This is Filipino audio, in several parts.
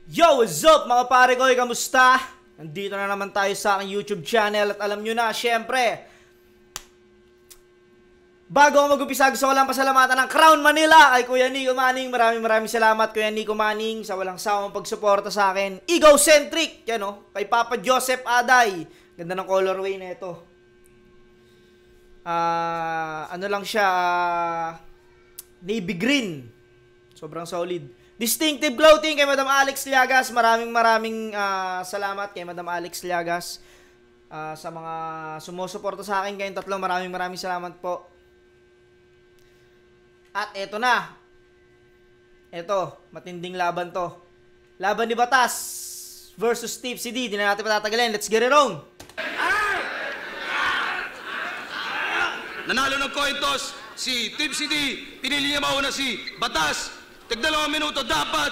Yo, what's up mga pare ko? Kamusta? Nandito na naman tayo sa aking YouTube channel at alam nyo na, syempre, bago ako mag-upisa, gusto ko lang pasalamatan ng Crown Manila kay Kuya Nico Manning. Maraming salamat Kuya Nico Manning sa walang sawang pagsuporta sa akin. Egocentric, yan o, kay Papa Joseph Aday. Ganda ng colorway na ito. Ano lang siya, navy green. Sobrang solid. Distinctive clothing kay Madam Alex Liagas. Maraming salamat kay Madam Alex Liagas sa mga sumusuporta sa akin. Kayong tatlo, maraming salamat po. At eto na. Eto, matinding laban to. Laban ni Batas versus Tipsy D. Di na natin patatagalin. Let's get it on. Nanalo ng coin toss si Tipsy D. Pinili niya mauna si Batas. Tig-2 minuto dapat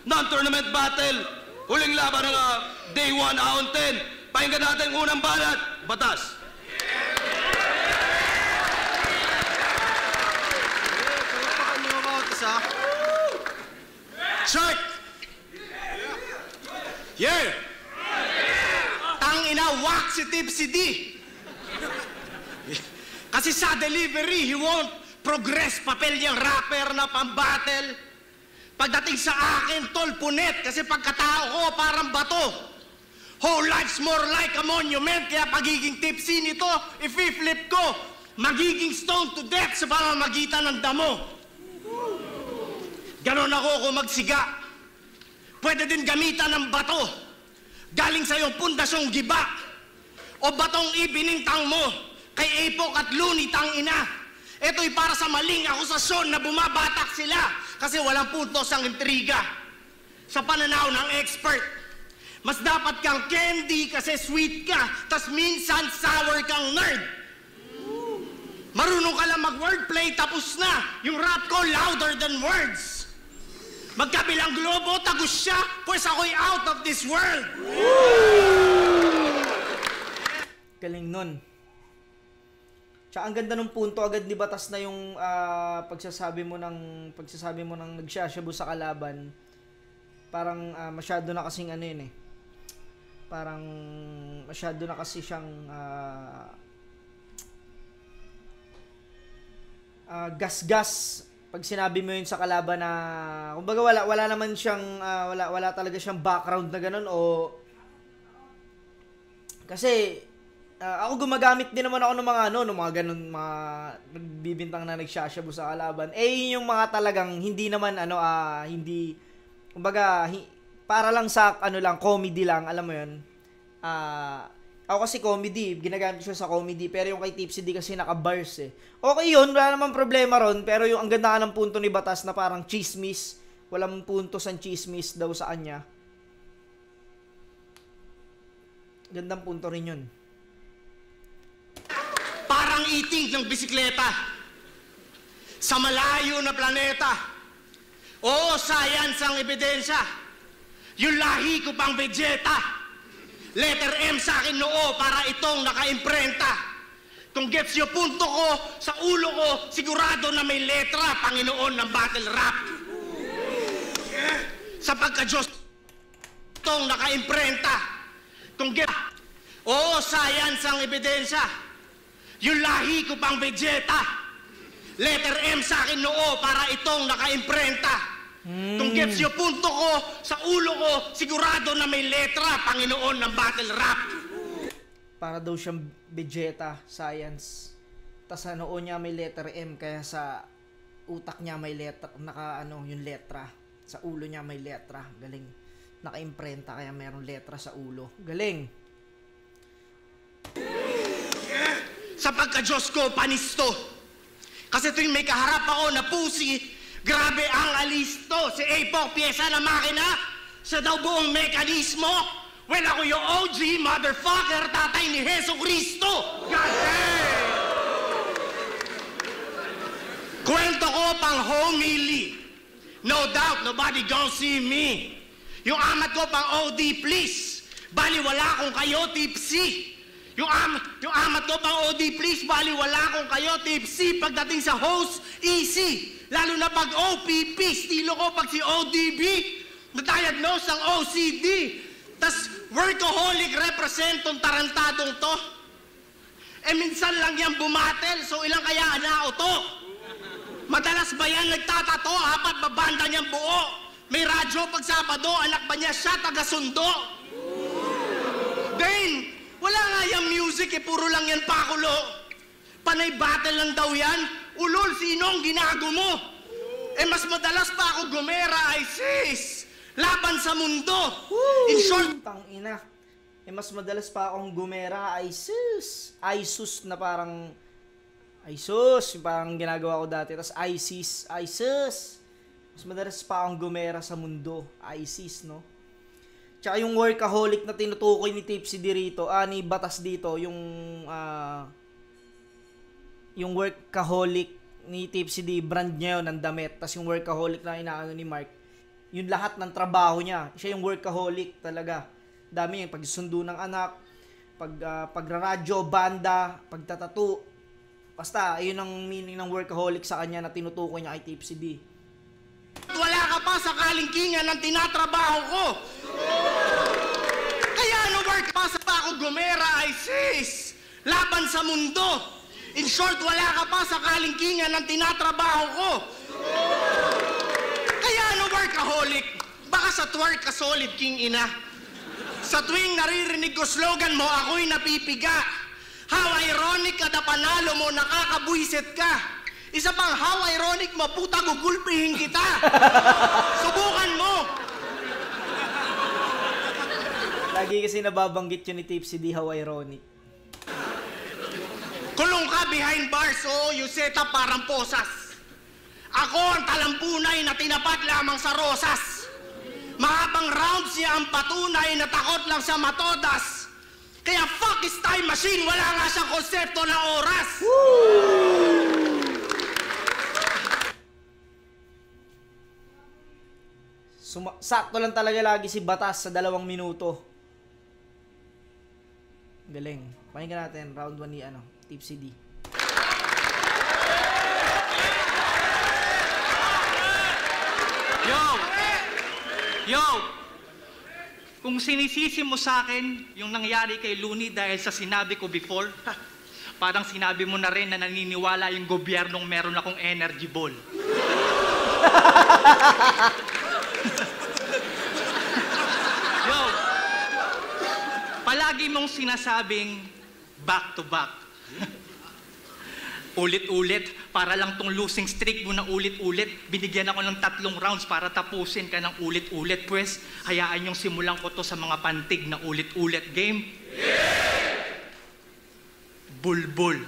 non-tournament battle. Huling laban ng day 1, ahon 10. Pakinggan natin unang banat. Batas. Short! Yeah! Tangina, whack si Tipsy D. Kasi sa delivery, he won't progress. Papel niyang rapper na pambattle. Pagdating sa akin, tol, punit. Kasi pagkatao ko, parang bato. Whole life's more like a monument. Kaya pagiging tipsy nito, i-flip ko, magiging stone to death sa pamamagitan ng damo. Ganon ako kung magsiga. Pwede din gamitan ng bato. Galing sa iyong pundasyong giba. O batong ibinintang mo kay Epok at Looney, tangina. Ito'y para sa maling akusasyon na bumabatak sila kasi walang puntos ang intriga. Sa pananaw ng expert, mas dapat kang candy kasi sweet ka, tas minsan sour kang nerd. Marunong ka lang mag-wordplay, tapos na. Yung rap ko louder than words. Magkabilang globo, tagus siya, pues ako'y out of this world. Galing nun. Tsaka ang ganda ng punto agad ni Batas na yung pagsasabi mo ng nagsasyabu sa kalaban. Parang masyado na kasing ano yun eh. Parang masyado na kasi siyang gas-gas pag sinabi mo yun sa kalaban na kumbaga wala naman siyang wala talaga siyang background na ganun o kasi ako gumagamit din naman ako ng mga ganun, mga nagbibintang na nagsasyabu sa kalaban. Eh, yung mga talagang hindi naman, hindi, kumbaga, para lang sa, comedy lang, alam mo yun. Ako kasi comedy, ginagamit siya sa comedy, pero yung kay Tipsy D kasi naka-bars eh. Okay yun, wala naman problema ron, pero yung ang ganda ng punto ni Batas na parang chismis, walang puntos ang chismis daw sa kanya. Gandang punto rin yun. Parang iting ng bisikleta sa malayo na planeta. Oo, science ang ebidensya. Yung lahi ko pang Vegeta. Letter M sa akin noo para itong naka-imprenta. Kung gets yung punto ko, sa ulo ko, sigurado na may letra, Panginoon ng battle rap. Sa pagka-Diyos, itong naka-imprenta. Kung gets, oo, science ang ebidensya. Yung lahi ko pang Vegeta. Letter M sa akin noo para itong naka-imprenta. Kung gets yung punto ko, sa ulo ko, sigurado na may letra, Panginoon ng battle rap. Para daw siyang Vegeta, science. Tas sa noo niya may letter M, kaya sa utak niya may letra, yung letra. Sa ulo niya may letra. Galing. Naka-imprenta kaya mayroong letra sa ulo. Galing. Sa pagka-Diyos ko, panisto. Kasi tuwing may kaharap ako na pusi, grabe ang alisto. Si Epok, pyesa na makina, sa daw buong mekanismo. Well, ako yung OG, motherfucker, tatay ni Jesu Cristo. God damn! Kwento ko pang homily. No doubt, nobody gonna see me. Yung amat ko pang OD, please. Bali, wala kung kayo, tipsy. Yung amat ko pang OD, please, bali wala kung kayo, tipsy. Pagdating sa host, easy. Lalo na pag OPP, stilo ko pag si ODB. na-diagnose ng OCD. Tas workaholic represent tong tarantadong to. Minsan lang yan bumatel, so ilang kaya nauto? Madalas ba yan nagtatato, apat babanda niyang buo? May radyo pag Sabado, anak ba niya siya taga-sundo? Dane, wala nga yung music, puro lang yan pakulo. Panay battle lang daw yan. Ulol, sino ang ginago mo? Mas madalas pa ako gumera, ay sis. Laban sa mundo. In short, Tangina. Mas madalas pa akong gumera, ay sus. Ay sus na parang... Ay sus, yung parang ginagawa ko dati. Tapos ay sis, ay sus. Mas madalas pa akong gumera sa mundo. Ay sis, no? Tsaka yung workaholic na tinutukoy ni Tipsy D rito, ni Batas dito, yung workaholic ni Tipsy D, brand niya yun, ng damit. Tapos yung workaholic na inaano ni Mark, yung lahat ng trabaho niya, siya yung workaholic talaga. Dami yung pagsundo ng anak, pagraradyo, banda, pagtatato. Basta, ayun ang meaning ng workaholic sa kanya na tinutukoy niya kay Tipsy D. wala ka pa sa kalingkingan ng tinatrabaho ko. Kaya work pa sa ako gumera, ay sis. Laban sa mundo. In short, wala ka pa sa kalingkingan ng tinatrabaho ko. Kaya workaholic? Baka sa twerk ka solid, king ina. Sa tuwing naririnig ko slogan mo, ako'y napipiga. How ironic kada panalo mo, nakakabwisit ka. Isa pang how ironic mo, puta gugulpihin kita. Subukan mo. Lagi kasi nababanggit yun ni Tipsy D, how ironic. Kulong ka behind bars, you set up parang posas. Ako ang talampunay na tinapat lamang sa rosas. Mahabang rounds niya ang patunay na takot lang sa matodas. Kaya fuck is time machine, wala nga siyang konsepto na oras. Sakto lang talaga lagi si Batas sa 2 minuto. Galing. Pakinggan natin round 1 ni Tipsy D. Yo! Kung sinisisi mo sa akin yung nangyari kay Looney dahil sa sinabi ko before, parang sinabi mo na rin na naniniwala yung gobyernong meron akong energy ball. Yo! Palagi mong sinasabing back to back. Ulit-ulit, para lang tong losing streak mo na ulit-ulit. Binigyan ako ng 3 rounds para tapusin ka ng ulit-ulit. Pues, hayaan yung simulan ko to sa mga pantig na ulit-ulit game. Bulbul.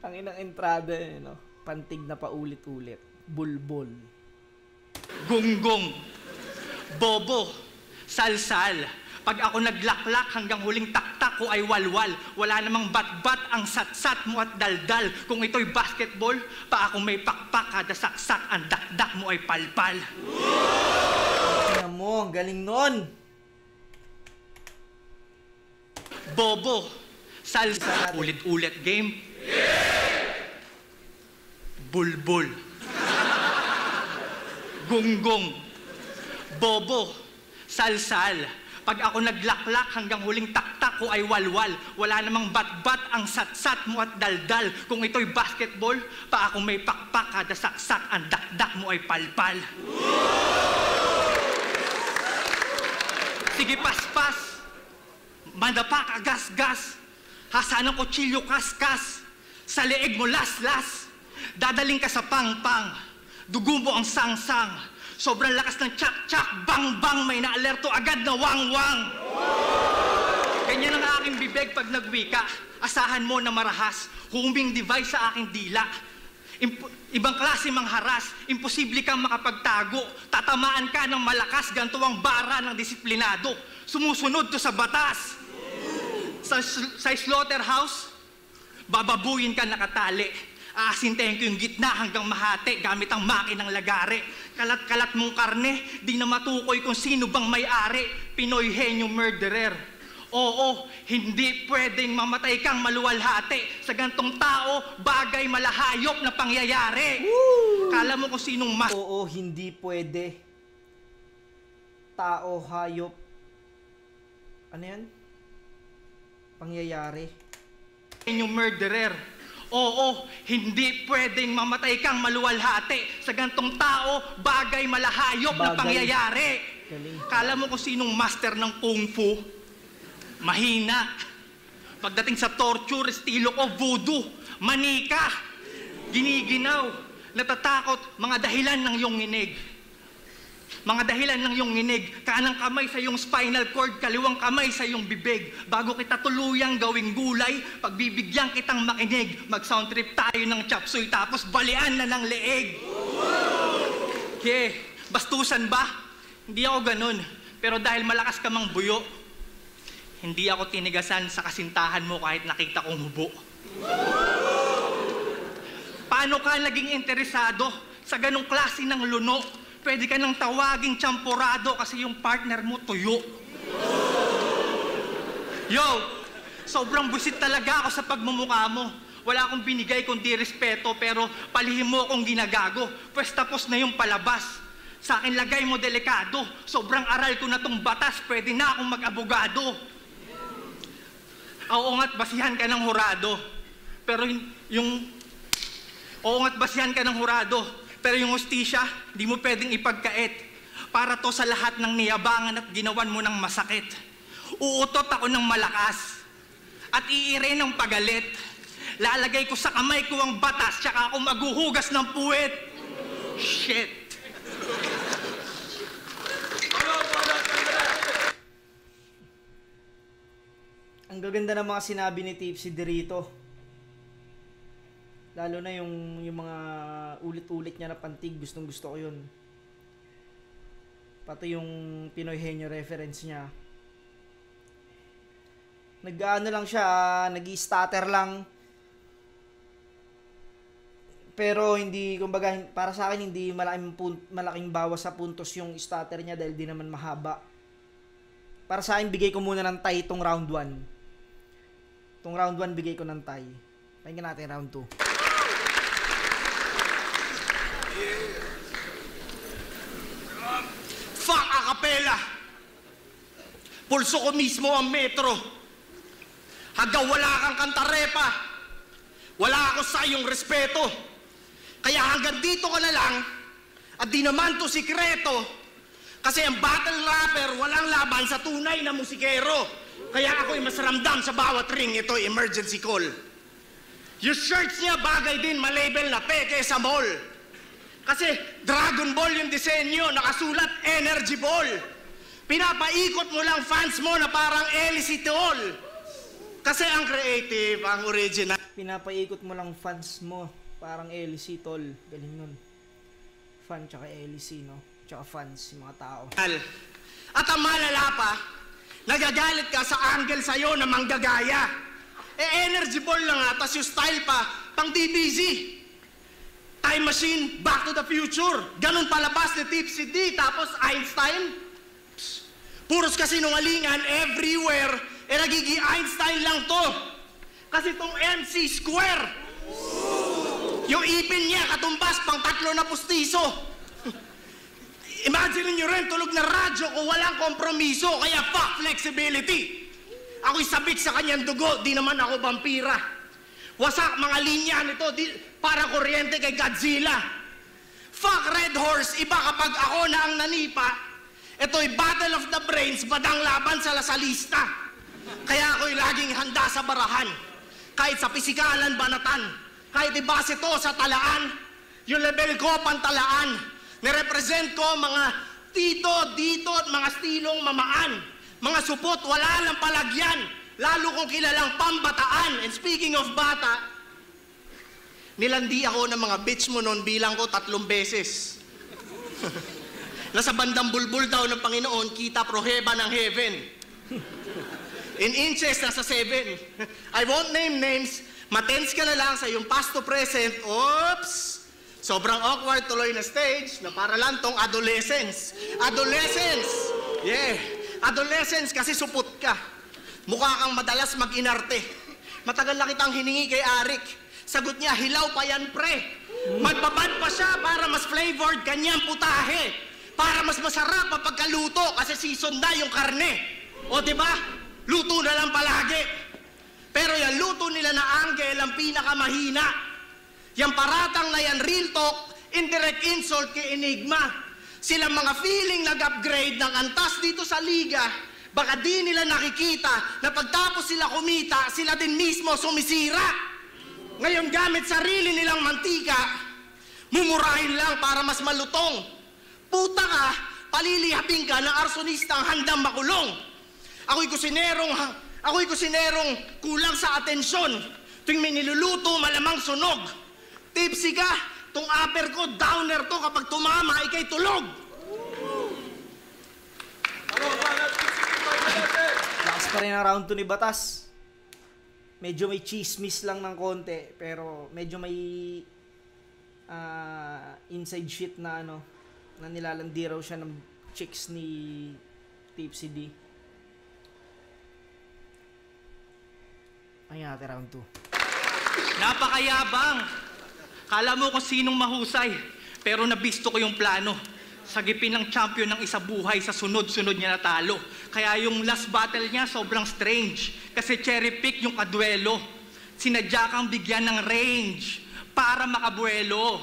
Tanginang entrada, no? Pantig na pa ulit-ulit. Bulbul. Gunggong. Bobo. Salsal. Pag ako naglaklak hanggang huling taktak ko ay walwal. Wala namang bat-bat ang satsat mo at daldal. Kung ito'y basketball, pa ako may pakpak kada saksak, ang dakdak mo ay palpal. Tingnan mo, ang galing nun. Bobo. Salsa. Ulit-ulit game. Bulbul. Gunggong. Bobo. Salsal. Pag ako naglaklak hanggang huling taktak ko ay walwal. Wala namang bat-bat ang satsat mo at daldal. Kung ito'y basketball, pa ako may pakpak kada saksak, ang dakdak mo ay palpal. Sige paspas. Madapa ka gas-gas. Hasan ang kutsilyo kas-kas. Sa leeg mo las-las. Dadaling ka sa pang-pang. Dugo mo ang sang-sang. Sobrang lakas ng tsak-tsak, bang-bang, may naalerto agad na wang-wang. Ganyan ang aking bibig pag nagwika. Asahan mo na marahas, huming device sa aking dila. Ibang klase mang haras, imposible kang makapagtago. Tatamaan ka ng malakas, ganito ang bara ng disiplinado. Sumusunod to sa batas. Sa slaughterhouse, bababuyin ka nakatali. Aasintahin ko yung gitna hanggang mahati gamit ang makinang lagare. Kalat-kalat mong karne, di na matukoy kung sino bang may-ari. Pinoy henyo murderer. Oo, hindi pwedeng mamatay kang maluwalhati. Sa gantong tao, bagay malahayop na pangyayari. Kala mo kung sinong mas... Oo, hindi pwede. Tao, hayop. Ano yan? Pangyayari. Yung murderer. Oo, hindi pwedeng mamatay kang maluwalhati. Sa gantong tao, bagay malahayop na Bagay. pangyayari. Galing. Kala mo kung sinong master ng kung fu? Mahina. Pagdating sa torture, estilo ko, voodoo, manika, giniginaw, natatakot, mga dahilan ng iyong nginig. Mga dahilan ng iyong nginig, kanang kamay sa iyong spinal cord, kaliwang kamay sa iyong bibig. Bago kita tuluyang gawing gulay, pagbibigyan kitang makinig, mag-sound trip tayo ng chop suey, tapos balian na ng leeg. Bastusan ba? Hindi ako ganun. Pero dahil malakas ka mang buyo, hindi ako tinigasan sa kasintahan mo kahit nakita kong hubo. Paano ka naging interesado sa ganong klase ng luno? Pwede ka nang tawaging tsampurado kasi yung partner mo tuyo. Yo, sobrang busit talaga ako sa pagmumukha mo. Wala akong binigay kundi respeto pero palihim mo akong ginagago. Pwes tapos na yung palabas. Sa akin lagay mo delikado. Sobrang aral ko na tong batas, pwede na akong mag-abogado. Oo nga't basihan ka ng hurado. Pero oo nga't basihan ka ng hurado. Pero yung hustisya, di mo pwedeng ipagkait. Para to sa lahat ng niyabangan at ginawan mo ng masakit. Uutot ako ng malakas. At iire ng pagalit. Lalagay ko sa kamay ko ang batas, tsaka ako maghuhugas ng puwet. Shit. Ang gaganda ng mga sinabi ni Tipsy dito. Lalo na yung mga ulit-ulit niya na pantig, gustong-gusto ko yun. Pati yung Pinoy Henyo reference niya. Nag-ano lang siya, nag-i-stutter lang. Pero hindi, kumbaga, para sa akin hindi malaking bawas sa puntos yung stutter niya dahil di naman mahaba. Para sa akin, bigay ko muna ng tie itong round 1. Itong round 1, bigay ko ng tie. Pakinggan natin round 2. Fuck acapella! Pulso ko mismo ang metro. Hanggang wala kang kantarepa. Wala ako sa iyong respeto. Kaya hanggang dito ka na lang, at di naman to sikreto. Kasi ang battle rapper walang laban sa tunay na musikero. Kaya ako'y mas ramdam sa bawat ring, ito'y emergency call. Yung shirts niya bagay din malabel na peke sa mall. Kasi Dragon Ball yung disenyo, nakasulat Energy Ball. Pinapaikot mo lang fans mo na parang Elisitol. Kasi ang creative, ang original. Pinapaikot mo lang fans mo, parang LC tol. Galing nun. Fan tsaka LC, no? Tsaka fans, yung mga tao. At ang malala pa, nagagalit ka sa angle sa'yo na manggagaya. Energy Ball na nga, tas yung style pa, pang DBZ. Time Machine, Back to the Future. Ganun palabas ni Tipsy D, tapos Einstein. Puros kasinungalingan everywhere. Nagiging Einstein lang to. Kasi tong MC Square. Yung ipin niya, katumbas, pang 3 na pustiso. Imagine nyo rin, tulog na radyo kung walang kompromiso, kaya fuck flexibility. Ako'y sabik sa kanyang dugo, di naman ako vampira. Wasak mga linya nito, para kuryente kay Godzilla. Fuck Red Horse, iba kapag ako na ang nanipa, ito'y Battle of the Brains, badang laban sa lasalista. Kaya ako'y laging handa sa barahan. Kahit sa pisikalan, banatan. Kahit ibase to sa talaan, yung level ko pantalaan. Nirepresent ko mga tito, dito at mga stilong mamaan. Mga supot, wala lang palagyan. Lalo kong kilalang pambataan. And speaking of bata, nilandi ako ng mga bitch mo noon, bilang ko 3 beses. Nasa bandang bulbul daw ng Panginoon, kita proheba ng heaven. In inches, nasa 7. I won't name names. Matens ka na lang sa iyong past to present. Oops! Sobrang awkward tuloy na stage na para lang tong adolescence. Adolescence! Yeah! Adolescence kasi supot ka. Mukha kang madalas mag-inarte. Matagal na kitang hiningi kay Arik. Sagot niya, hilaw pa yan, pre. Magbabad pa siya para mas flavored kanyang putahe. Para mas masarap pagkaluto kasi season na yung karne. O diba? Luto na lang palagi. Pero yung luto nila na Angel ang pinakamahina. Yung paratang na yan, real talk, indirect insult kay Enigma. Silang mga feeling nag-upgrade ng antas dito sa liga. Baka di nila nakikita na pagtapos sila kumita, sila din mismo sumisira. Ngayon gamit sarili nilang mantika, mumurahin lang para mas malutong. Puta ka, palilihapin ka ng arsonista ang handang makulong. Ako'y kusinerong kulang sa atensyon. Tuwing may niluluto, malamang sunog. Tipsy ka, tong upper ko, downer to, kapag tumama, ikay tulog. Lakas pa rin ang round 2 ni Batas. Medyo may chismis lang ng konti, pero medyo may inside shit na na nilalandi raw siya ng chicks ni Tipsy D. Ay natin round 2. Napakayabang! Kala mo kung sinong mahusay, pero nabisto ko yung plano. Sagipin ng champion ng isa buhay sa sunod-sunod niya natalo. Kaya yung last battle niya sobrang strange. Kasi cherry pick yung kaduelo. Sinadya kang bigyan ng range para makabuelo.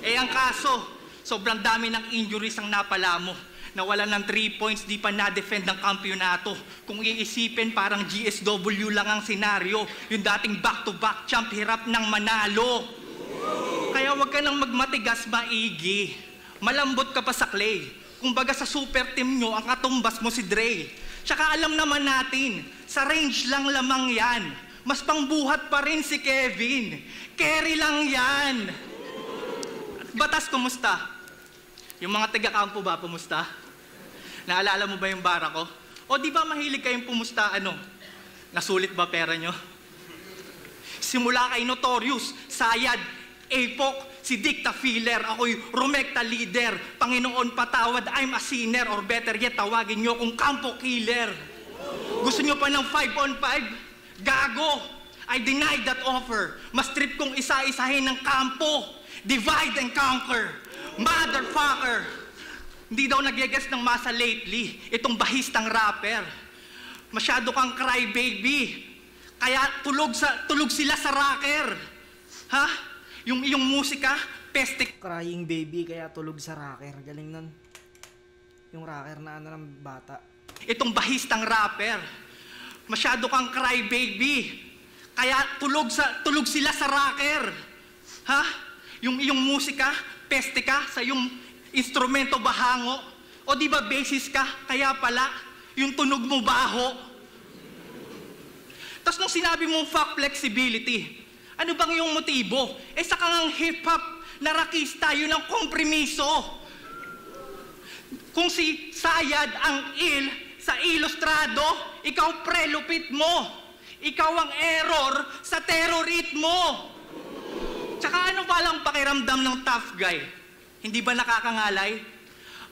Eh ang kaso, sobrang dami ng injuries ang napala mo. Nawalan ng 3 points, di pa na-defend ng kampyonato. Kung iisipin, parang GSW lang ang senaryo. Yung dating back-to-back champ, hirap ng manalo. Kaya wag ka nang magmatigas, maigi. Malambot ka pa sa clay. Kumbaga sa super team nyo, ang katumbas mo si Dre. Tsaka alam naman natin, sa range lang lamang yan. Mas pangbuhat pa rin si Kevin. Carry lang yan. Batas, kumusta? Yung mga taga-kampo ba, kumusta? Naalala mo ba yung bara ko? O di ba mahilig kayong pumusta, nasulit ba pera nyo? Simula kay Notorious, Sayad, Apok, si Dicta Filler, ako'y Romecta Leader, Panginoon patawad, I'm a sinner, or better yet, tawagin nyo kung Kampo Killer. Gusto nyo pa ng 5 on 5? Gago! I denied that offer. Mas trip kong isa-isahin ng kampo. Divide and conquer. Motherfucker! Hindi daw nag-guess ng masa lately, itong bahistang rapper. Masyado kang crybaby. Kaya tulog sila sa rocker. Ha? Yung iyong musika, peste. Crying baby, kaya tulog sa rocker. Galing nun. Yung rocker na ng bata. Itong bahistang rapper. Masyado kang crybaby. Kaya tulog sila sa rocker. Ha? Yung iyong musika, peste ka sa yung instrumento bahango. O di ba bassist ka, kaya pala yung tunog mo baho. Tapos nung sinabi mong fuck flexibility, ano bang iyong motibo? Sa kang hip-hop na rakista, yun ang kompromiso. Kung si Sayad ang sa ilustrado, ikaw pre-lupit mo. Ikaw ang error sa terrorit mo. Tsaka ano ba lang pakiramdam ng tough guy? Hindi ba nakakangalay?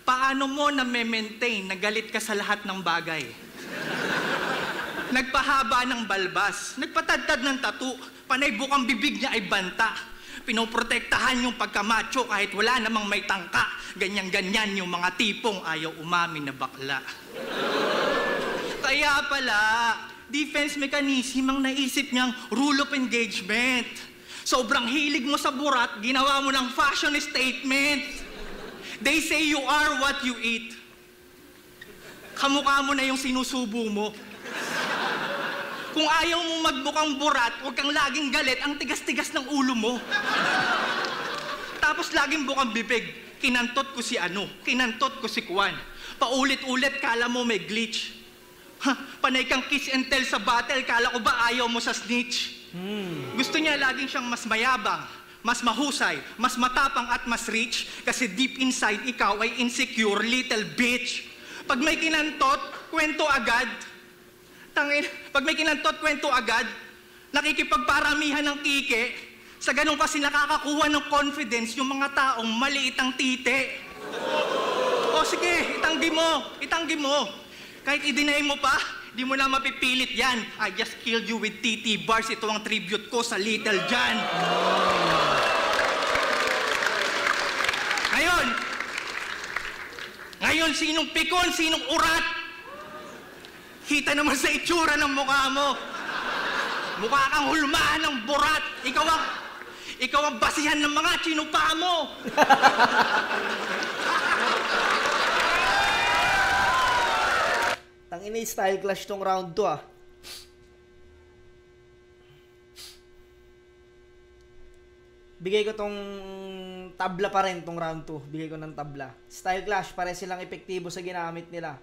Paano mo na-maintain na galit ka sa lahat ng bagay? Nagpahaba ng balbas, nagpatadtad ng tattoo, panay bukang bibig niya ay banta. Pinoprotektahan yung pagkamacho kahit wala namang may tangka. Ganyan-ganyan yung mga tipong ayaw umamin na bakla. Kaya pala, defense mechanism ang naisip niyang rule of engagement. Sobrang hilig mo sa burat, ginawa mo ng fashion statement. They say you are what you eat. Kamukha mo na yung sinusubo mo. Kung ayaw mo magbukang burat, huwag kang laging galit, ang tigas-tigas ng ulo mo. Tapos laging bukang bibig. Kinantot ko si kinantot ko si Kwan. Paulit-ulit, kala mo may glitch. Panay kang kiss and tell sa battle, kala ko ba ayaw mo sa snitch? Gusto niya laging siyang mas mayabang, mas mahusay, mas matapang at mas rich, kasi deep inside ikaw ay insecure little bitch. Pag may kinantot, kwento agad. Pag may kinantot, kwento agad. Nakikipagparamihan ng kike. Sa ganun kasi nakakakuha ng confidence yung mga taong maliit ang tite. O sige, itanggi mo. Kahit i-deny mo pa, Di mo na mapipilit yan. I just killed you with TT bars. Ito ang tribute ko sa Little John. Ngayon, sinong pikon, sinong urat? Kita naman sa itsura ng mukha mo. Mukha kang hulmahan ng burat. Ikaw ang basihan ng mga chinupa mo. Tangina, style clash tong round 2 ah. Bigay ko tong tabla pa rin tong round 2. Bigay ko ng tabla. Style clash, pare silang epektibo sa ginamit nila.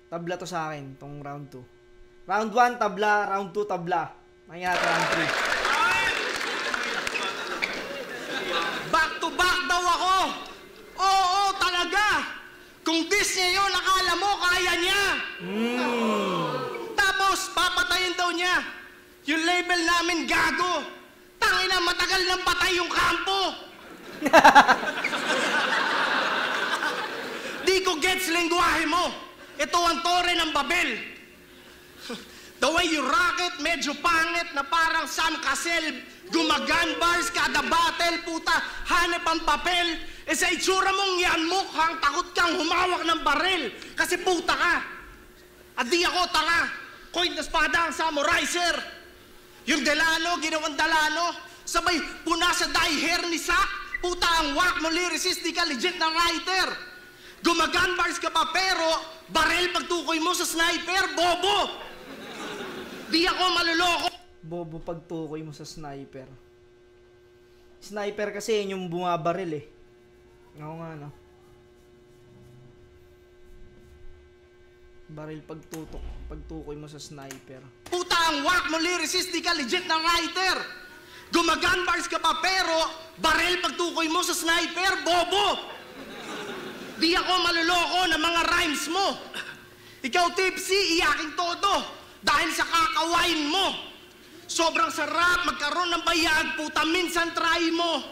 Tabla to sa akin, tong round 2. Round 1, tabla. Round 2, tabla. Mangyari round 3. Back to back daw ako. Oo, talaga. Kung diss niya yun, akala mo kaya niya. Tapos, papatayin daw niya. Yung label namin gago. Tangina, matagal nang patay yung kampo. Di ko gets lengguwahe mo. Ito ang tore ng Babel. The way you rock it, medyo pangit na parang Sam Cassell. Gumagan bars kada battle, puta, hanep ang papel. E sa itsura mong yan, mukhang takot kang humawak ng baril. Kasi puta ka. At di ako tanga. Coin na espada ang samurai, sir. Yung Delano, ginawang Dalano. Sabay, puna sa dye hair ni Sak. Puta ang whack mo, lyricist, di ka legit na writer. Gumagan bars ka pa, pero baril pagtukoy mo sa sniper, bobo. Di ako maluloko. Bobo pagtukoy mo sa sniper. Sniper kasi yun yung bumabaril eh. Oo nga, no? Baril pagtukoy mo sa sniper. Puta ang whack mo, lyricist, di ka legit na writer. Gumagan bars ka pa, pero baril pagtukoy mo sa sniper, bobo. Di ako maluloko ng mga rhymes mo. Ikaw, Tipsy, iyaking todo. Dahil sa kakawain mo. Sobrang sarap magkaroon ng bayag, puta, minsan try mo.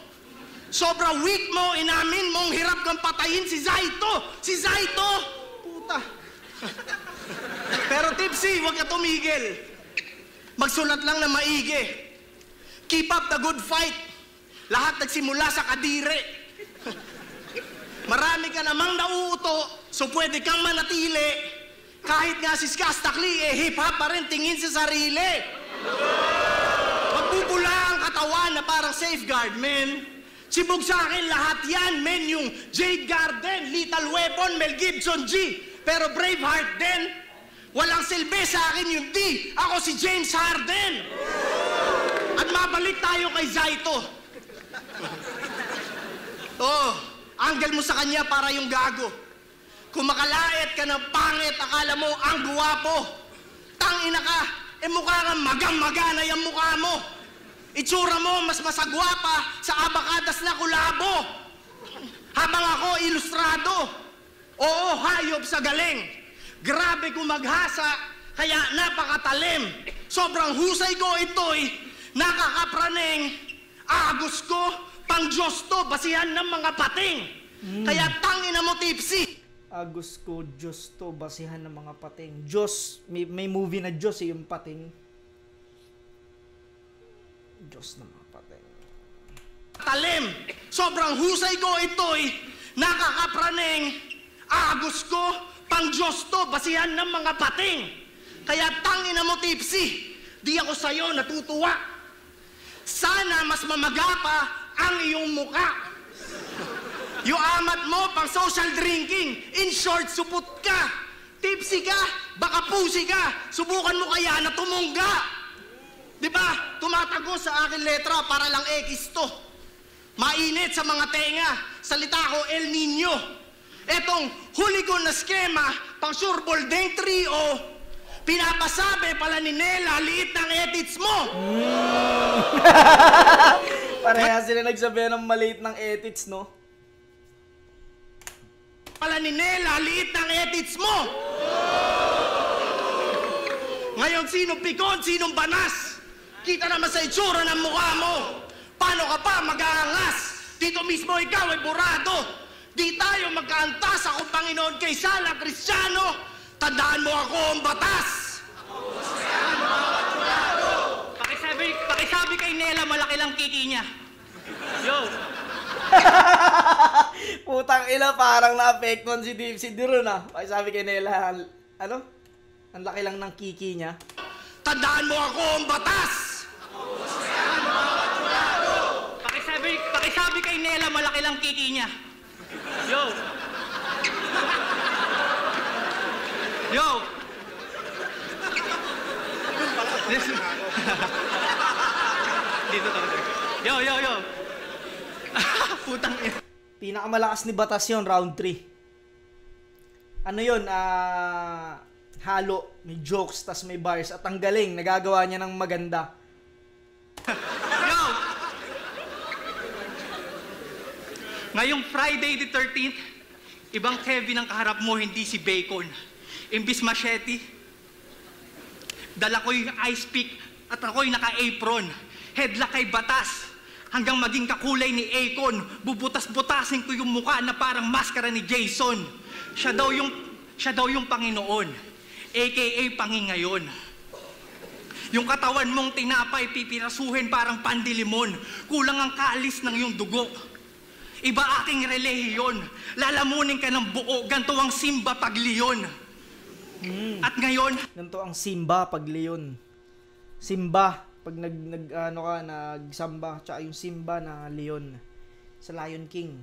Sobrang weak mo, inamin mong hirap kang patayin si Zaito. Si Zaito! Puta. Pero Tipsy, huwag ka tumigil. Magsulat lang na maigi. Keep up the good fight. Lahat nagsimula sa kadire. Marami ka namang nauuto, so pwede kang manatili. Kahit nga si Skastakli, hip-hop pa rin tingin sa sarili. Magbubula ang katawan na parang safeguard, men. Sibog sa akin lahat yan, men. Yung Jade Garden, Lethal Weapon, Mel Gibson G. Pero Braveheart din. Walang silbi sa akin yung D. Ako si James Harden. At mabalik tayo kay Zaito. Angle mo sa kanya para yung gago. Kung makalait ka ng pangit, akala mo ang guwapo. Tangina ka, mukha kang magang-magana yung mukha mo. Itsura mo mas masagwapa sa abakadas na kulabo. Habang ako ilustrado. Oo, hayop sa galing. Grabe kung maghasa, kaya napakatalim. Sobrang husay ko ito'y nakakapraneng. Agos ko, pang Diyos to, basihan ng mga pating. Kaya tangina mo, Tipsy. Agos ko, Diyos to, basihan ng mga pating. Diyos, may movie na Diyos eh, yung pating. Diyos ng mga pating. Talim, sobrang husay ko ito'y nakakapraneng. Agos ko, pang Diyos to, basihan ng mga pating. Kaya tangina mo, Tipsy, di ako sa'yo natutuwa. Sana mas mamaga pa ang iyong muka. Yung amat mo, pang social drinking. In short, supot ka. Tipsy ka, baka pusi ka. Subukan mo kaya na tumungga. Di ba? Tumatago sa akin letra para lang X to. Mainit sa mga tenga. Salita ko El Nino. Etong huli ko na skema, pang sureball deng trio. Pinapasabi pala ni Nela, liit ng edits mo. Pareha sila nagsabihan ng maliit ng edits, no? Pala ni Nela, liit ng edits mo. Ngayon, sinong pikon, sinong banas? Kita naman sa itsura ng mukha mo. Paano ka pa mag-aangas? Dito mismo ikaw ay burado. Di tayo magkaantas, ako Panginoon kay Sala Kristiyano. Tandaan mo ako ang batas! Pakisabi kay Nela, malaki lang kiki niya. Yo! Putang ina, parang na-apektuhan si Deep si Diron Sabi kay Nela, ano? Ang laki lang ng kiki niya. Tandaan mo ako ang batas! Pakisabi kay Nela, malaki lang kiki niya. Yo! Yo! Dito talaga. Yo! Putang ina. Pinakamalakas ni Batas yon, round 3. Ano yun, halo, may jokes, tas may bars, at ang galing, nagagawa niya ng maganda. Yo! Ngayong Friday the 13th, ibang Kevin ang kaharap mo, hindi si Bacon. Imbis machete, dala ko'y ice pick at ako'y naka-apron. Headlock kay Batas. Hanggang maging kakulay ni Akon, bubutas-butasin ko yung mukha na parang maskara ni Jason. Siya daw yung Panginoon, aka Pangingayon. Yung katawan mong tinapay, pipirasuhin parang pandilimon. Kulang ang kaalis ng iyong dugo. Iba aking relihiyon. Lalamunin ka ng buo, ganito ang simba pag leon. At ngayon, Ganito ang simba pag leon. Simba pag nagsamba, tsaka yung simba na leon sa Lion King.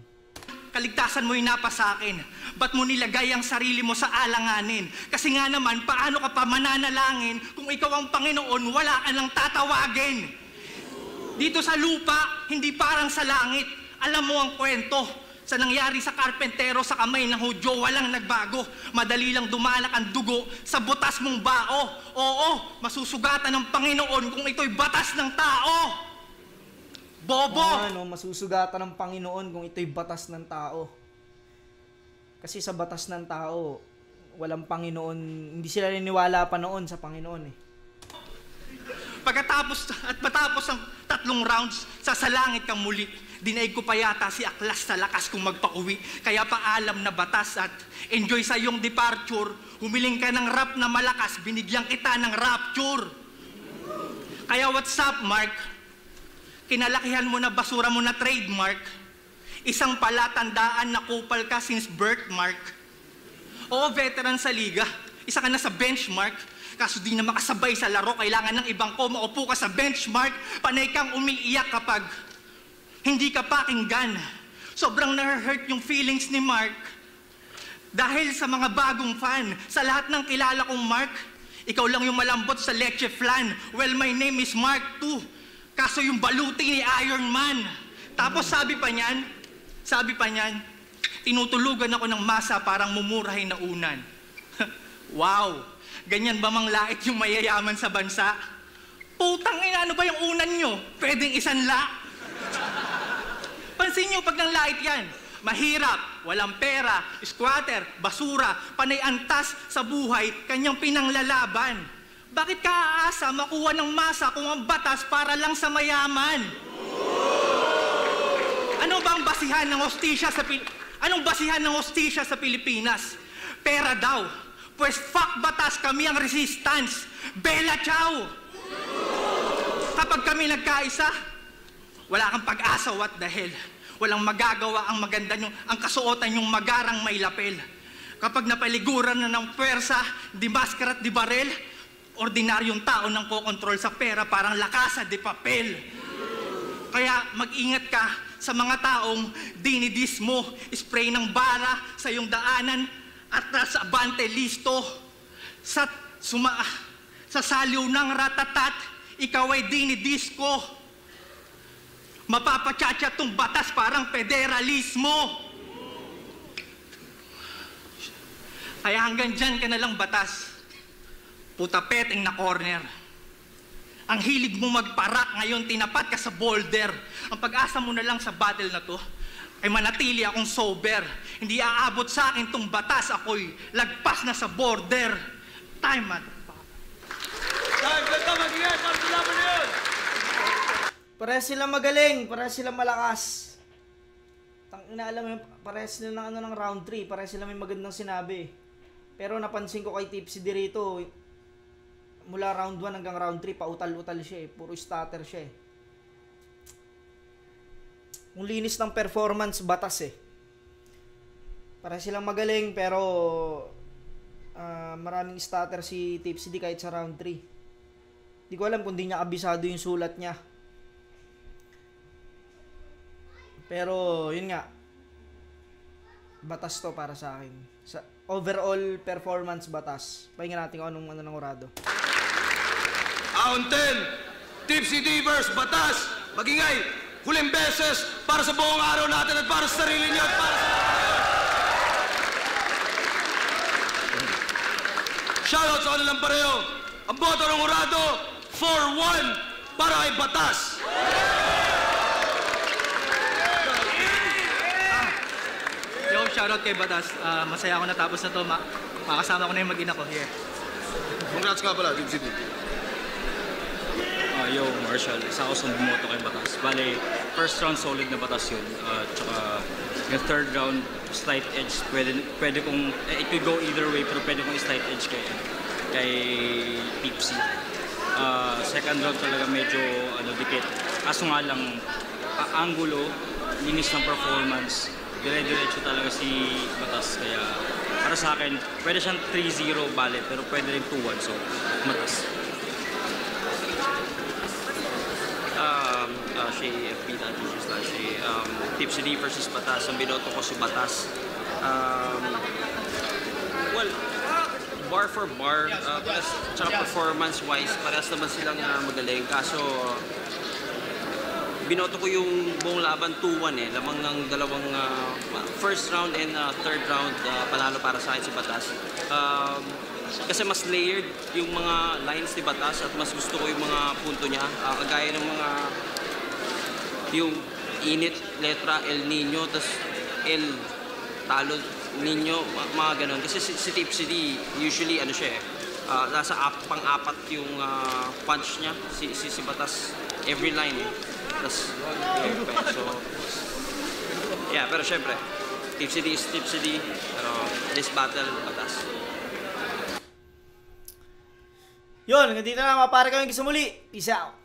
kaligtasan mo'y napa sa akin. Ba't mo nilagay ang sarili mo sa alanganin? Kasi nga naman, paano ka pa mananalangin kung ikaw ang Panginoon, wala ka nang tatawagin? Dito sa lupa, hindi parang sa langit. Alam mo ang kwento. Sa nangyari sa karpentero sa kamay ng Hudyo, walang nagbago. Madali lang dumalak ang dugo sa butas mong bao. Oo, masusugatan ng Panginoon kung ito'y batas ng tao. Bobo! Ano, masusugatan ng Panginoon kung ito'y batas ng tao. Kasi sa batas ng tao, walang Panginoon, hindi sila niniwala pa noon sa Panginoon eh. Pagkatapos at matapos ang 3 rounds, sasalangit kang muli. Dinaig ko pa yata si Aklas sa lakas kong magpauwi. Kaya paalam na batas at enjoy sa iyong departure. Humiling ka ng rap na malakas, binigyan kita ng rapture. Kaya what's up, Mark? Kinalakihan mo na basura mo na trademark. Isang palatandaan na kupal ka since birthmark. Oo, veteran sa liga. Isa ka na sa benchmark. Kaso di na makasabay sa laro, kailangan ng ibang ko, maupo ka sa benchmark. Panay kang umiiyak kapag hindi ka pakinggan. Sobrang na-hurt yung feelings ni Mark. Dahil sa mga bagong fan, sa lahat ng kilala kong Mark, ikaw lang yung malambot sa leche flan. Well, my name is Mark too. Kaso yung baluti ni Iron Man. Tapos sabi pa niyan, tinutulugan ako ng masa parang mumurahin na unan. Wow! Ganyan ba manglait yung mayayaman sa bansa? Putang ina, ano ba yung unan nyo? Pwedeng isanla? Pansin nyo pag nanglait yan. Mahirap, walang pera, squatter, basura, panay antas sa buhay, kanyang pinanglalaban. Bakit ka aasa makuha ng masa kung ang batas para lang sa mayaman? Ano bang basihan ng hostisya sa Pilipinas? Pera daw. Pues fuck batas, kami ang resistance. Bella ciao! Kapag kami nagkaisa, wala kang pag-asa, what the hell. Walang magagawa ang maganda nyo, ang kasuotan yung magarang may lapel. Kapag napaliguran na ng pwersa, di maskara at di barel, ordinaryong tao nang kokontrol sa pera parang lakasa de papel. Kaya mag-ingat ka sa mga taong dinidis mo, spray ng bara sa iyong daanan at nasa abante listo. Sa saliw ng ratatat, ikaw ay dinidis ko. Mapapatsyatsa tong batas parang federalismo. Kaya hanggang dyan ka na lang batas. Puta peteng na corner. Ang hilig mo magparak, ngayon tinapat ka sa boulder. Ang pag-asa mo na lang sa battle na to ay manatili akong sober. Hindi aabot sa akin tong batas, ako'y lagpas na sa border. Time, motherfucker. Time, ganda, mag-ingat. Para laban na yun. Parehas sila magaling, parehas sila malakas. Alam mo yun, parehas sila ng round 3, parehas sila may magandang sinabi. Pero napansin ko kay Tipsy D rito, mula round 1 hanggang round 3, pautal-utal siya eh. Puro starter siya eh. Ang linis ng performance, batas eh. Para silang magaling, pero maraming starter si Tipsy D kahit sa round 3. Di ko alam kung di niya kabisado yung sulat niya. Pero, yun nga. Batas to para sa akin. Sa overall performance, batas. Pakinggan natin kung anong ano ng Urado. Round 10, Tipsy D versus Batas. Magingay, huling beses para sa buong araw natin at para sa sarili niyo at para sa... Shoutout sa kanilang pareho. Ang boto ng Urado, 4-1 para kay Batas. Yo, shoutout kay Batas. Masaya ako natapos na to. Makasama ko na yung mag-ina ko here. Congrats ka pala, Tipsy D. Yo, Marshall, isa ako sa bumoto kay Batas. Bale, first round solid na Batas yun. Tsaka yung third round, slight edge. Pwede kong, it could go either way, pero pwede kong slight edge kay Tipsy. Second round talaga medyo dikit. Kaso nga lang, angulo, linis ng performance. Dire-diretso talaga si Batas. Kaya para sa akin, pwede siyang 3-0 bale, pero pwede rin 2-1. So, Batas. Tipsy D versus Batas. Ang binoto ko si Batas. Well, bar for bar, tsaka performance-wise, parehas naman silang magaling. Kaso, binoto ko yung buong laban 2-1 eh. Lamang ng dalawang first round and third round, panalo para sa akin si Batas. Kasi mas layered yung mga lines ni Batas at mas gusto ko yung mga punto niya. Kagaya ng mga yung init, letra, El Nino, tas El Talo, Nino, mga ganun. Kasi si Tipsy D, usually siya eh, nasa pang-apat yung punch niya, si Batas, every line eh. Tas, so, yeah, pero syempre, Tipsy D is Tipsy D, pero this battle, Batas. Yun, hanggang dito na mga pare kami sa muli. Peace out.